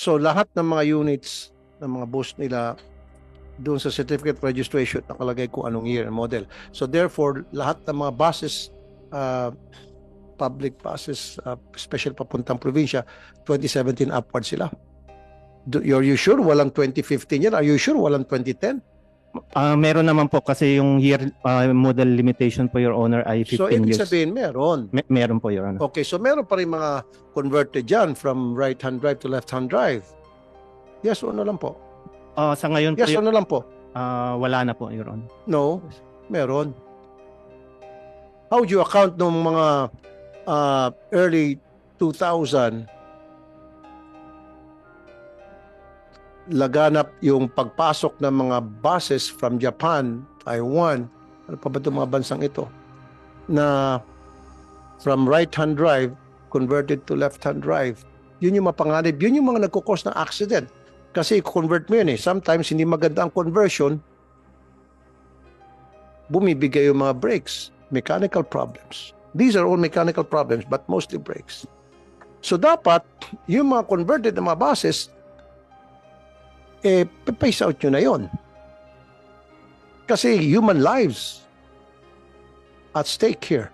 So lahat ng mga units ng mga bus nila doon sa certificate of registration nakalagay kung anong year and model. So therefore, lahat ng mga buses, public buses, special papuntang probinsya, 2017 upward sila. Are you sure walang 2015 yan? Are you sure walang 2010? Meron naman po kasi yung year model limitation po, Your Honor, ay 15 So ibig years. sabihin meron. Meron po, Your Honor. Okay, so meron pa rin mga converted dyan from right-hand drive to left-hand drive. Yes o no lang po? Sa ngayon Yes po, o no lang po? wala na po, Your Honor. No, meron. How do you account ng mga early 2000 laganap yung pagpasok ng mga buses from Japan, Taiwan, ano pa ba itong mga bansang ito, na from right-hand drive converted to left-hand drive. Yun yung mapanganib. Yun yung mga nagkukos ng accident. Kasi i-convert mo yun eh. Sometimes hindi maganda ang conversion, bumibigay yung mga brakes. Mechanical problems. These are all mechanical problems but mostly brakes. So dapat, yung mga converted na mga buses, pace out nyo na yun. Kasi human lives at stake here.